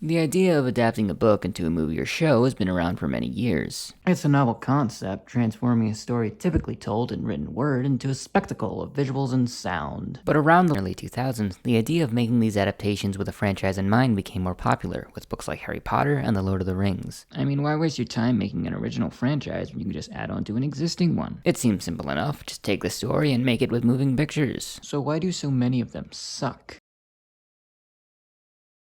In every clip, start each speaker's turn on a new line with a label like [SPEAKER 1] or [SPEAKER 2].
[SPEAKER 1] The idea of adapting a book into a movie or show has been around for many years. It's a novel concept, transforming a story typically told in written word into a spectacle of visuals and sound. But around the early 2000s, the idea of making these adaptations with a franchise in mind became more popular, with books like Harry Potter and The Lord of the Rings. I mean, why waste your time making an original franchise when you can just add on to an existing one? It seems simple enough, just take the story and make it with moving pictures. So why do so many of them suck?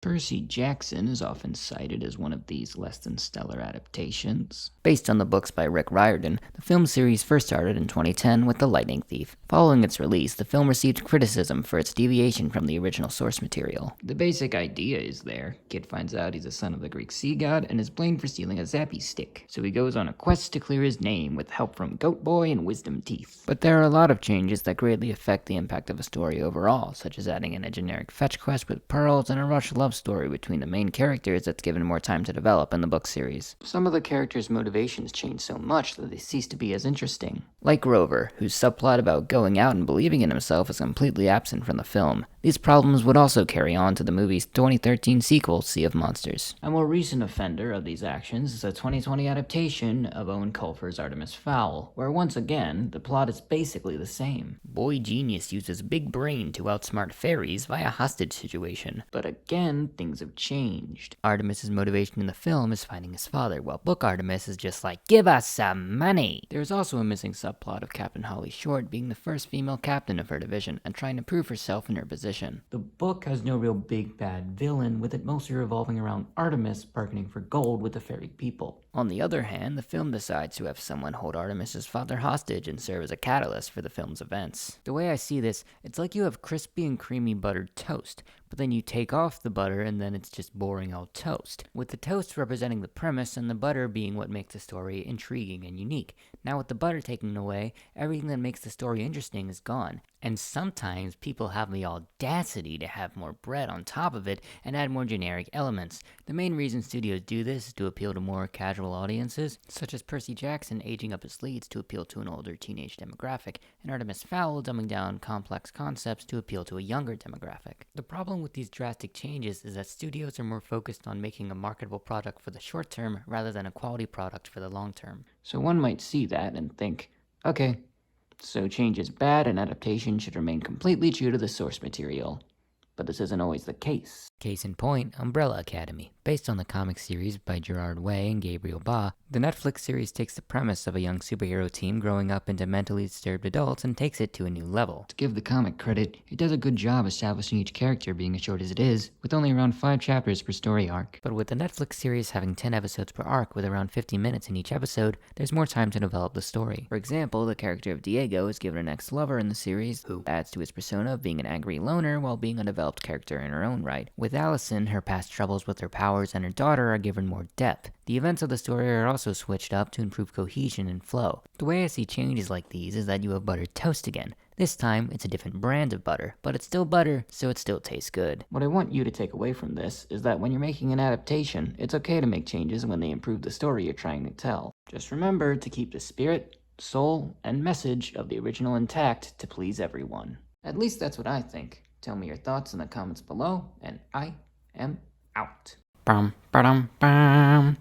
[SPEAKER 1] Percy Jackson is often cited as one of these less-than-stellar adaptations. Based on the books by Rick Riordan, the film series first started in 2010 with The Lightning Thief. Following its release, the film received criticism for its deviation from the original source material. The basic idea is there. Kid finds out he's a son of the Greek sea god and is blamed for stealing a zappy stick, so he goes on a quest to clear his name with help from Goat Boy and Wisdom Teeth. But there are a lot of changes that greatly affect the impact of a story overall, such as adding in a generic fetch quest with pearls and a rushed love story between the main characters that's given more time to develop in the book series. Some of the characters' motivations change so much that they cease to be as interesting. Like Grover, whose subplot about going out and believing in himself is completely absent from the film. These problems would also carry on to the movie's 2013 sequel, Sea of Monsters. A more recent offender of these actions is a 2020 adaptation of Owen Colfer's Artemis Fowl, where once again, the plot is basically the same. Boy genius uses big brain to outsmart fairies via hostage situation. But again, things have changed. Artemis's motivation in the film is finding his father, while book Artemis is just like, give us some money! There's also a missing subplot of Captain Holly Short being the first female captain of her division and trying to prove herself in her position. The book has no real big bad villain, with it mostly revolving around Artemis bargaining for gold with the fairy people. On the other hand, the film decides to have someone hold Artemis's father hostage and serve as a catalyst for the film's events. The way I see this, it's like you have crispy and creamy buttered toast, but then you take off the butter and then it's just boring old toast, with the toast representing the premise and the butter being what makes the story intriguing and unique. Now with the butter taken away, everything that makes the story interesting is gone. And sometimes people have the audacity to have more bread on top of it and add more generic elements. The main reason studios do this is to appeal to more casual audiences, such as Percy Jackson aging up his leads to appeal to an older teenage demographic, and Artemis Fowl dumbing down complex concepts to appeal to a younger demographic. The problem with these drastic changes is that studios are more focused on making a marketable product for the short term rather than a quality product for the long term. So one might see that and think, okay, so change is bad and adaptation should remain completely true to the source material. But this isn't always the case. Case in point, Umbrella Academy. Based on the comic series by Gerard Way and Gabriel Ba, the Netflix series takes the premise of a young superhero team growing up into mentally disturbed adults and takes it to a new level. To give the comic credit, it does a good job establishing each character being as short as it is, with only around 5 chapters per story arc. But with the Netflix series having 10 episodes per arc with around 50 minutes in each episode, there's more time to develop the story. For example, the character of Diego is given an ex-lover in the series, who adds to his persona of being an angry loner while being a developed character in her own right. With Allison, her past troubles with her powers and her daughter are given more depth. The events of the story are also switched up to improve cohesion and flow. The way I see changes like these is that you have buttered toast again. This time, it's a different brand of butter, but it's still butter, so it still tastes good. What I want you to take away from this is that when you're making an adaptation, it's okay to make changes when they improve the story you're trying to tell. Just remember to keep the spirit, soul, and message of the original intact to please everyone. At least that's what I think. Tell me your thoughts in the comments below, and I am out. Bum, ba-dum, bum.